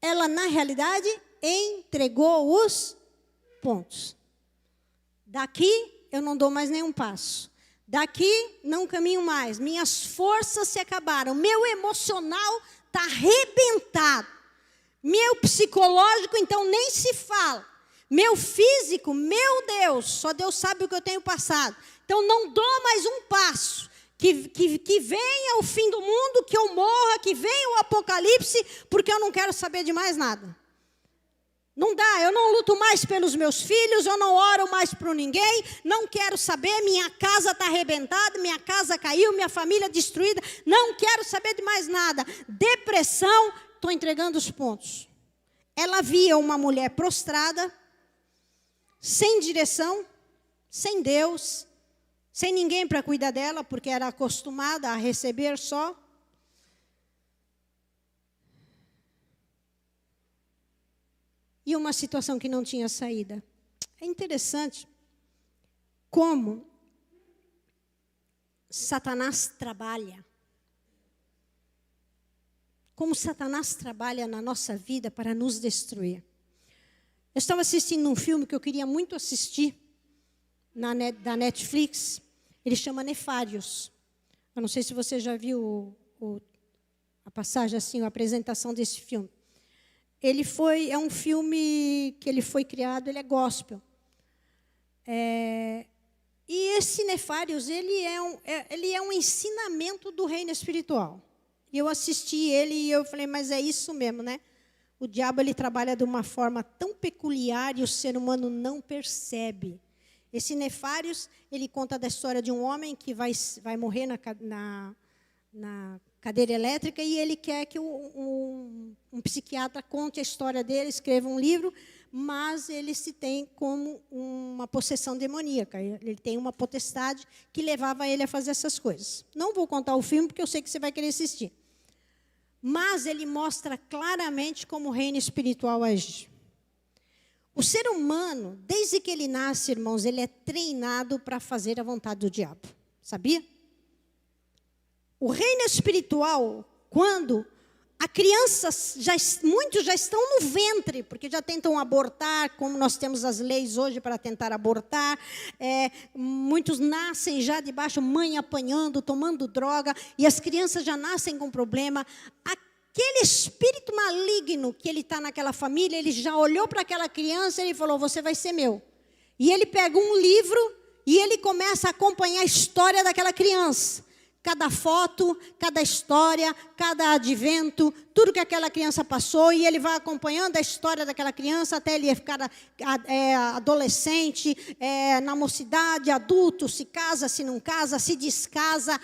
Ela, na realidade, entregou os pontos. Daqui eu não dou mais nenhum passo. Daqui não caminho mais. Minhas forças se acabaram. Meu emocional está arrebentado. Meu psicológico, então, nem se fala. Meu físico, meu Deus, só Deus sabe o que eu tenho passado. Então, não dou mais um passo. Que venha o fim do mundo, que eu morra, que venha o apocalipse, porque eu não quero saber de mais nada. Não dá, eu não luto mais pelos meus filhos, eu não oro mais por ninguém, não quero saber, minha casa está arrebentada, minha casa caiu, minha família destruída, não quero saber de mais nada. Depressão, estou entregando os pontos. Ela via uma mulher prostrada, sem direção, sem Deus, sem ninguém para cuidar dela, porque era acostumada a receber só. E uma situação que não tinha saída. É interessante como Satanás trabalha. Como Satanás trabalha na nossa vida para nos destruir. Eu estava assistindo um filme que eu queria muito assistir, da Netflix. Ele chama Nefários. Eu não sei se você já viu a passagem, assim, a apresentação desse filme. É um filme que ele foi criado, ele é gospel. E esse Nefários, ele é um ensinamento do reino espiritual. E eu assisti ele e eu falei, mas é isso mesmo, né? O diabo, ele trabalha de uma forma tão peculiar e o ser humano não percebe. Esse Nefários, ele conta da história de um homem que vai morrer na cadeira elétrica e ele quer que um psiquiatra conte a história dele, escreva um livro, mas ele se tem como uma possessão demoníaca. Ele tem uma potestade que levava ele a fazer essas coisas. Não vou contar o filme porque eu sei que você vai querer assistir. Mas ele mostra claramente como o reino espiritual age. O ser humano, desde que ele nasce, irmãos, ele é treinado para fazer a vontade do diabo. Sabia? O reino espiritual, quando a criança, muitos já estão no ventre, porque já tentam abortar, como nós temos as leis hoje para tentar abortar. Muitos nascem já debaixo, mãe apanhando, tomando droga, e as crianças já nascem com problema. Aquele espírito maligno que ele está naquela família, ele já olhou para aquela criança e ele falou, você vai ser meu. E ele pega um livro e ele começa a acompanhar a história daquela criança. Cada foto, cada história, cada advento, tudo que aquela criança passou, e ele vai acompanhando a história daquela criança até ele ficar adolescente, na mocidade, adulto, se casa, se não casa, se descasa,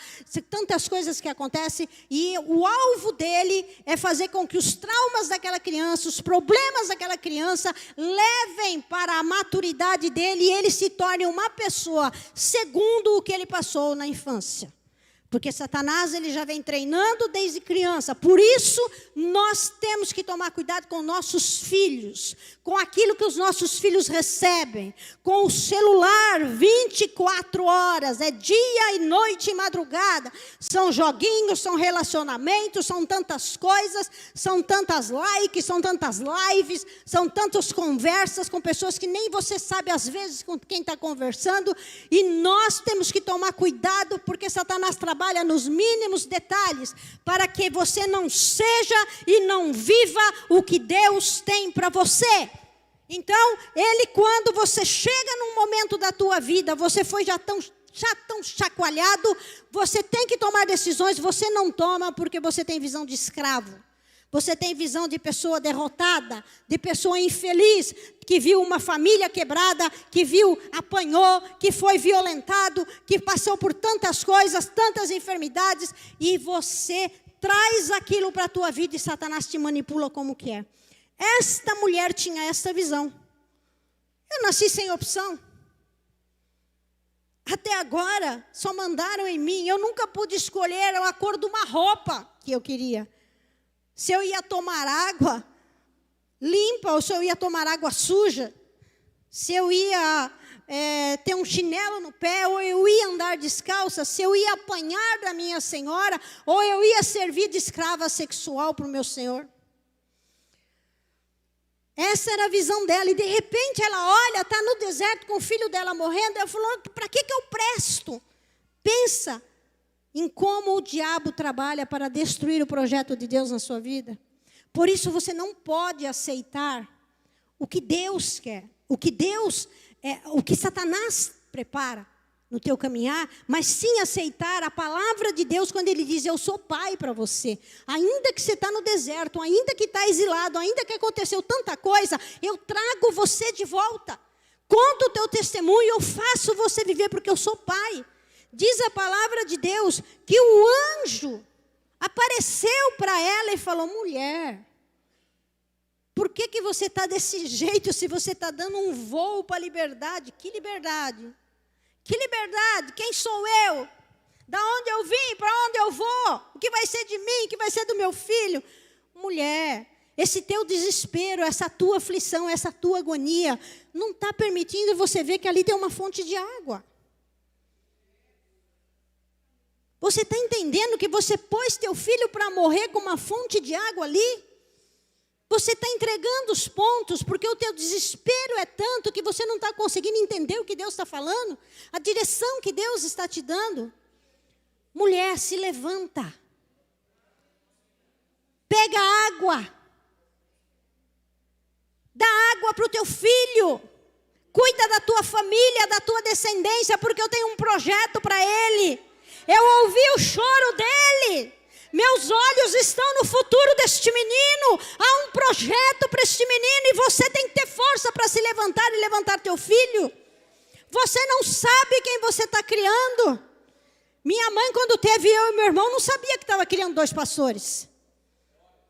tantas coisas que acontecem, e o alvo dele é fazer com que os traumas daquela criança, os problemas daquela criança, levem para a maturidade dele e ele se torne uma pessoa segundo o que ele passou na infância. Porque Satanás, ele já vem treinando desde criança. Por isso, nós temos que tomar cuidado com nossos filhos. Com aquilo que os nossos filhos recebem. Com o celular 24 horas. É dia e noite e madrugada. São joguinhos, são relacionamentos, são tantas coisas. São tantas likes, são tantas lives. São tantas conversas com pessoas que nem você sabe às vezes com quem está conversando. E nós temos que tomar cuidado porque Satanás trabalha nos mínimos detalhes para que você não seja e não viva o que Deus tem para você. Então, quando você chega num momento da tua vida, você foi já tão chacoalhado, você tem que tomar decisões, você não toma porque você tem visão de escravo. Você tem visão de pessoa derrotada, de pessoa infeliz, que viu uma família quebrada, que apanhou, que foi violentado, que passou por tantas coisas, tantas enfermidades, e você traz aquilo para a tua vida e Satanás te manipula como que é. Esta mulher tinha esta visão. Eu nasci sem opção. Até agora, só mandaram em mim. Eu nunca pude escolher a cor de uma roupa que eu queria. Se eu ia tomar água limpa ou se eu ia tomar água suja. Se eu ia ter um chinelo no pé ou eu ia andar descalça. Se eu ia apanhar da minha senhora ou eu ia servir de escrava sexual para o meu senhor. Essa era a visão dela. E de repente ela olha, está no deserto com o filho dela morrendo. Ela falou, para que eu presto? Pensa em como o diabo trabalha para destruir o projeto de Deus na sua vida. Por isso você não pode aceitar o que Deus quer. O que Satanás prepara no teu caminhar, mas sim aceitar a palavra de Deus quando Ele diz, eu sou pai para você. Ainda que você está no deserto, ainda que está exilado, ainda que aconteceu tanta coisa, eu trago você de volta. Conto o teu testemunho, eu faço você viver porque eu sou pai. Diz a palavra de Deus que o anjo apareceu para ela e falou, mulher, por que você está desse jeito se você está dando um voo para a liberdade? Que liberdade? Que liberdade? Quem sou eu? Da onde eu vim? Para onde eu vou? O que vai ser de mim? O que vai ser do meu filho? Mulher, esse teu desespero, essa tua aflição, essa tua agonia, não está permitindo você ver que ali tem uma fonte de água. Você está entendendo que você pôs teu filho para morrer com uma fonte de água ali? Você está entregando os pontos, porque o teu desespero é tanto que você não está conseguindo entender o que Deus está falando, a direção que Deus está te dando. Mulher, se levanta. Pega água. Dá água para o teu filho. Cuida da tua família, da tua descendência, porque eu tenho um projeto para ele. Eu ouvi o choro dele. Meus olhos estão no futuro deste menino. Há um projeto para este menino e você tem que ter força para se levantar e levantar teu filho. Você não sabe quem você está criando. Minha mãe, quando teve eu e meu irmão, não sabia que estava criando 2 pastores.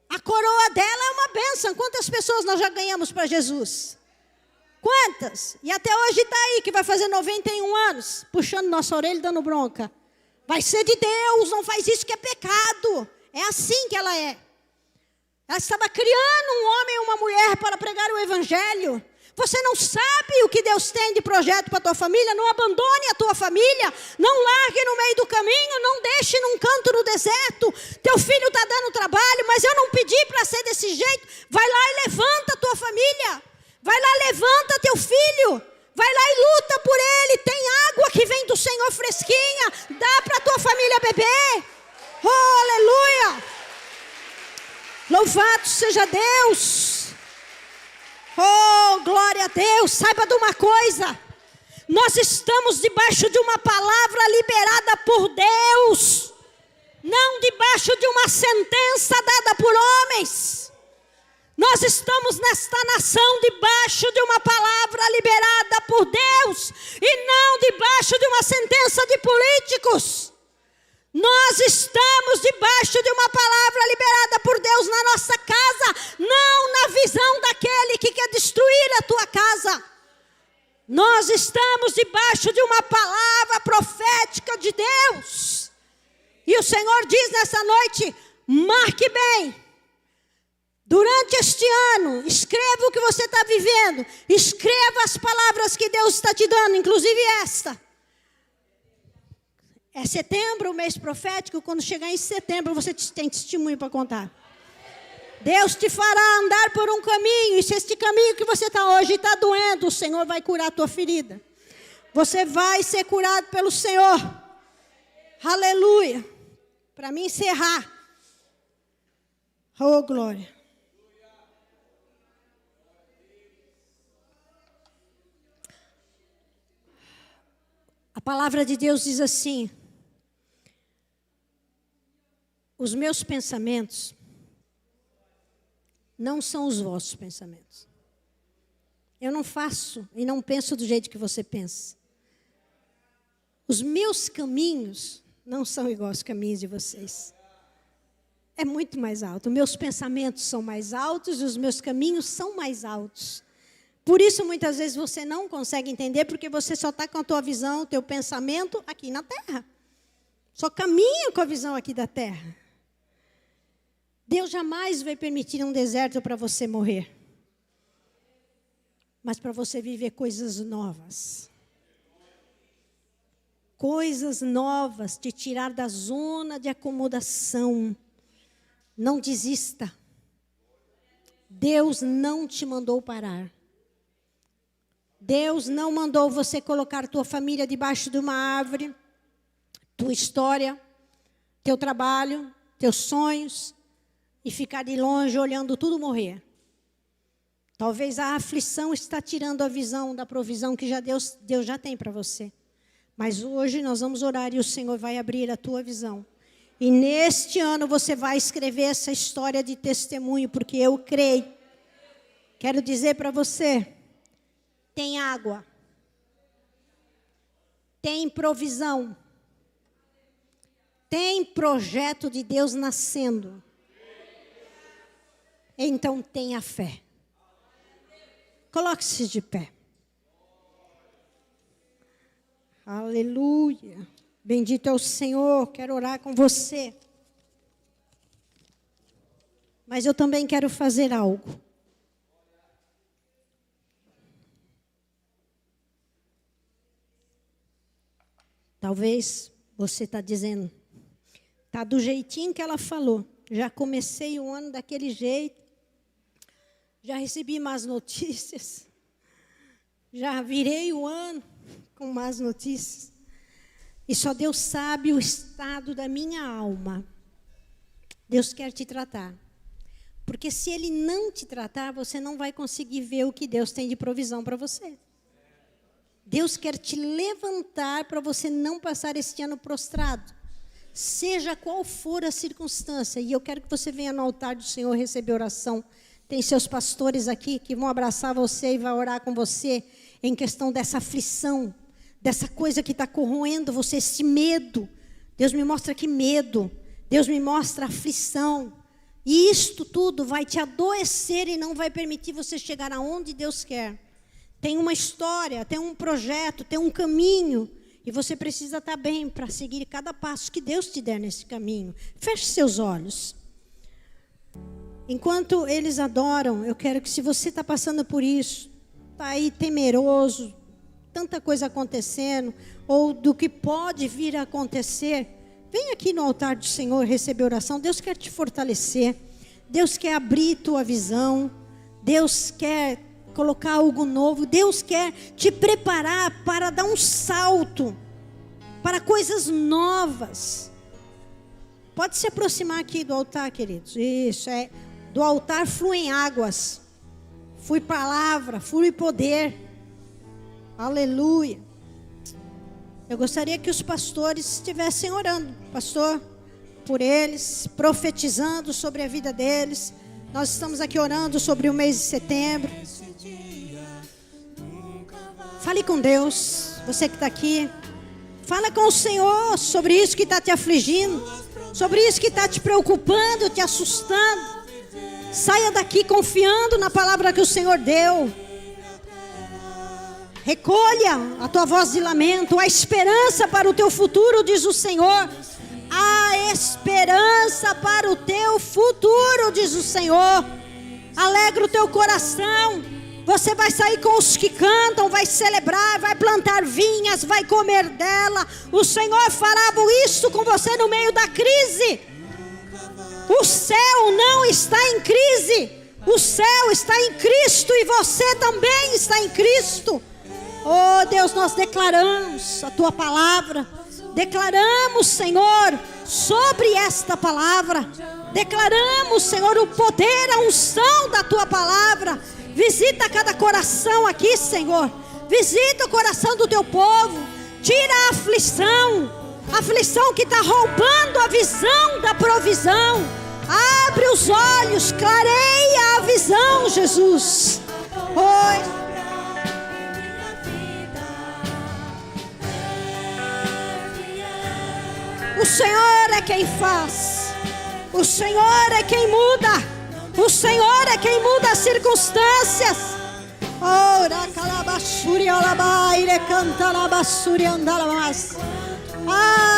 A coroa dela é uma bênção. Quantas pessoas nós já ganhamos para Jesus? Quantas? E até hoje está aí, que vai fazer 91 anos, puxando nossa orelha e dando bronca. Vai ser de Deus, não faz isso que é pecado. É assim que ela é. Ela estava criando um homem e uma mulher para pregar o evangelho. Você não sabe o que Deus tem de projeto para a tua família. Não abandone a tua família. Não largue no meio do caminho. Não deixe num canto no deserto. Teu filho está dando trabalho, mas eu não pedi para ser desse jeito. Vai lá e levanta a tua família. Vai lá, levanta teu filho. Vai lá e luta por ele. Tem água que vem do Senhor fresquinha. Dá para a tua família beber. Oh, aleluia. Louvado seja Deus. Oh, glória a Deus. Saiba de uma coisa. Nós estamos debaixo de uma palavra liberada por Deus. Não debaixo de uma sentença dada por homens. Nós estamos nesta nação debaixo de uma palavra liberada por Deus e não debaixo de uma sentença de políticos. Nós estamos debaixo de uma palavra liberada por Deus na nossa casa, não na visão daquele que quer destruir a tua casa. Nós estamos debaixo de uma palavra profética de Deus. E o Senhor diz nessa noite, marque bem. Durante este ano, escreva o que você está vivendo. Escreva as palavras que Deus está te dando, inclusive esta. É setembro, o mês profético. Quando chegar em setembro, você tem testemunho para contar. Deus te fará andar por um caminho. E se este caminho que você está hoje está doendo, o Senhor vai curar a tua ferida. Você vai ser curado pelo Senhor. Aleluia. Para me encerrar. Oh, glória. A palavra de Deus diz assim: os meus pensamentos não são os vossos pensamentos. Eu não faço e não penso do jeito que você pensa. Os meus caminhos não são iguais aos caminhos de vocês. É muito mais alto. Meus pensamentos são mais altos e os meus caminhos são mais altos. Por isso, muitas vezes, você não consegue entender, porque você só está com a tua visão, o teu pensamento aqui na terra. Só caminha com a visão aqui da terra. Deus jamais vai permitir um deserto para você morrer. Mas para você viver coisas novas. Coisas novas, te tirar da zona de acomodação. Não desista. Deus não te mandou parar. Deus não mandou você colocar tua família debaixo de uma árvore, tua história, teu trabalho, teus sonhos, e ficar de longe olhando tudo morrer. Talvez a aflição está tirando a visão da provisão que Deus já tem para você. Mas hoje nós vamos orar e o Senhor vai abrir a tua visão. E neste ano você vai escrever essa história de testemunho, porque eu creio. Quero dizer para você, tem água, tem provisão, tem projeto de Deus nascendo. Então tenha fé. Coloque-se de pé. Aleluia. Bendito é o Senhor. Quero orar com você. Mas eu também quero fazer algo. Talvez você está dizendo, está do jeitinho que ela falou. Já comecei o ano daquele jeito. Já recebi más notícias. Já virei o ano com más notícias. E só Deus sabe o estado da minha alma. Deus quer te tratar. Porque se Ele não te tratar, você não vai conseguir ver o que Deus tem de provisão para você. Deus quer te levantar para você não passar este ano prostrado. Seja qual for a circunstância. E eu quero que você venha no altar do Senhor receber oração. Tem seus pastores aqui que vão abraçar você e vai orar com você em questão dessa aflição, dessa coisa que está corroendo você, esse medo. Deus me mostra que medo. Deus me mostra aflição. E isto tudo vai te adoecer e não vai permitir você chegar aonde Deus quer. Tem uma história, tem um projeto, tem um caminho. E você precisa estar bem para seguir cada passo que Deus te der nesse caminho. Feche seus olhos. Enquanto eles adoram, eu quero que, se você está passando por isso, está aí temeroso, tanta coisa acontecendo, ou do que pode vir a acontecer, vem aqui no altar do Senhor receber oração. Deus quer te fortalecer, Deus quer abrir tua visão, Deus quer colocar algo novo, Deus quer te preparar para dar um salto, para coisas novas. Pode se aproximar aqui do altar, queridos. Isso, do altar fluem águas, flui palavra, flui poder. Aleluia. Eu gostaria que os pastores estivessem orando, pastor, por eles, profetizando sobre a vida deles. Nós estamos aqui orando sobre o mês de setembro. Fale com Deus, você que está aqui. Fala com o Senhor sobre isso que está te afligindo, sobre isso que está te preocupando, te assustando. Saia daqui confiando na palavra que o Senhor deu. Recolha a tua voz de lamento. A esperança para o teu futuro, diz o Senhor. A esperança para o teu futuro, diz o Senhor. Alegra o teu coração. Você vai sair com os que cantam, vai celebrar, vai plantar vinhas, vai comer dela. O Senhor fará isso com você no meio da crise. O céu não está em crise. O céu está em Cristo e você também está em Cristo. Oh Deus, nós declaramos a tua palavra. Declaramos, Senhor, sobre esta palavra. Declaramos, Senhor, o poder, a unção da tua palavra. Visita cada coração aqui, Senhor. Visita o coração do teu povo. Tira a aflição que está roubando a visão da provisão. Abre os olhos, clareia a visão, Jesus. Oi. O Senhor é quem faz. O Senhor é quem muda. O Senhor é quem muda as circunstâncias. Ora calabassuri alabaire canta alabassuri andalamas.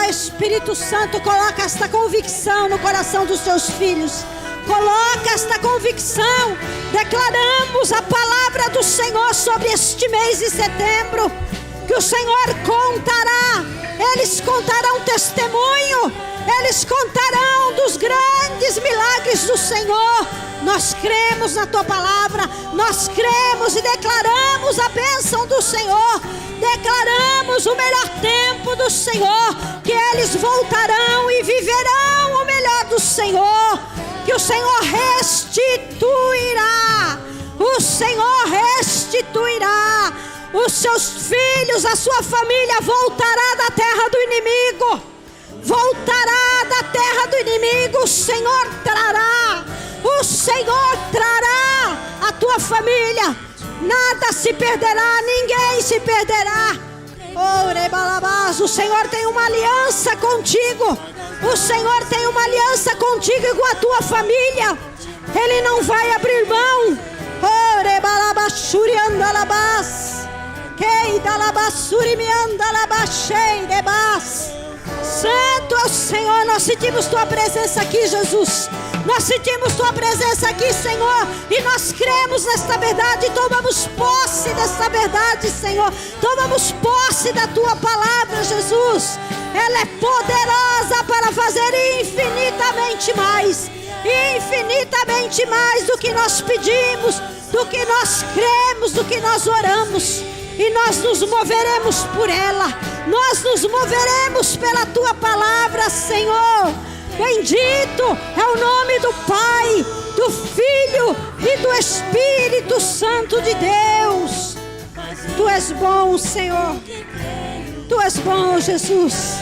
Espírito Santo, coloca esta convicção no coração dos teus filhos. Coloca esta convicção. Declaramos a palavra do Senhor sobre este mês de setembro. Que o Senhor contará. Eles contarão testemunho. Eles contarão dos grandes milagres do Senhor. Nós cremos na tua palavra. Nós cremos e declaramos a bênção do Senhor. Declaramos o melhor tempo do Senhor. Que eles voltarão e viverão o melhor do Senhor. Que o Senhor restituirá. O Senhor restituirá. Os seus filhos, a sua família voltará da terra do inimigo. Voltará da terra do inimigo. O Senhor trará. O Senhor trará a tua família. Nada se perderá, ninguém se perderá. O Senhor tem uma aliança contigo. O Senhor tem uma aliança contigo e com a tua família. Ele não vai abrir mão. Santo é o Senhor. Nós sentimos tua presença aqui, Jesus. Nós sentimos tua presença aqui, Senhor. E nós cremos nesta verdade. Tomamos posse desta verdade, Senhor. Tomamos posse da tua palavra, Jesus. Ela é poderosa para fazer infinitamente mais do que nós pedimos, do que nós cremos, do que nós oramos. E nós nos moveremos por ela. Nós nos moveremos pela tua palavra, Senhor. Bendito é o nome do Pai, do Filho e do Espírito Santo de Deus. Tu és bom, Senhor. Tu és bom, Jesus.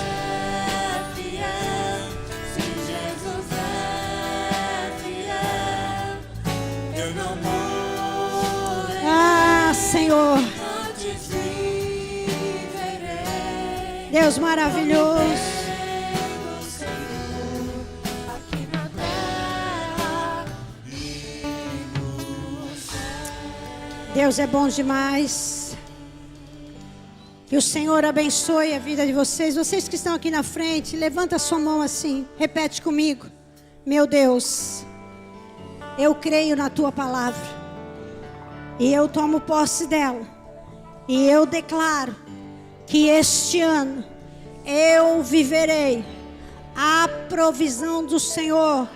Senhor, Deus maravilhoso. Deus é bom demais. Que o Senhor abençoe a vida de vocês. Vocês que estão aqui na frente, levanta a sua mão assim, repete comigo. Meu Deus, eu creio na tua palavra. E eu tomo posse dela. E eu declaro que este ano eu viverei a provisão do Senhor,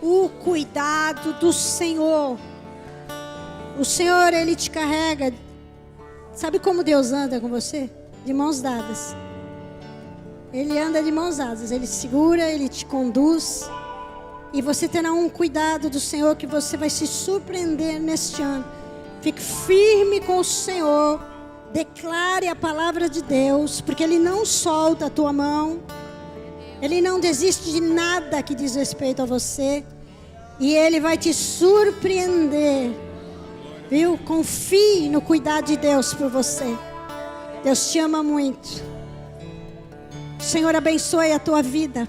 o cuidado do Senhor. O Senhor, Ele te carrega. Sabe como Deus anda com você? De mãos dadas. Ele anda de mãos dadas. Ele segura, Ele te conduz. E você terá um cuidado do Senhor que você vai se surpreender neste ano. Fique firme com o Senhor. Declare a palavra de Deus, porque Ele não solta a tua mão. Ele não desiste de nada que diz respeito a você. E Ele vai te surpreender. Viu? Confie no cuidado de Deus por você. Deus te ama muito. O Senhor abençoe a tua vida.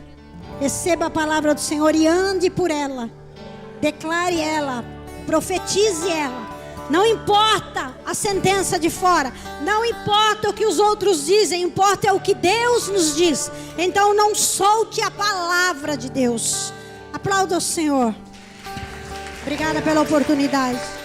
Receba a palavra do Senhor e ande por ela. Declare ela. Profetize ela. Não importa a sentença de fora. Não importa o que os outros dizem. Importa é o que Deus nos diz. Então não solte a palavra de Deus. Aplauda o Senhor. Obrigada pela oportunidade.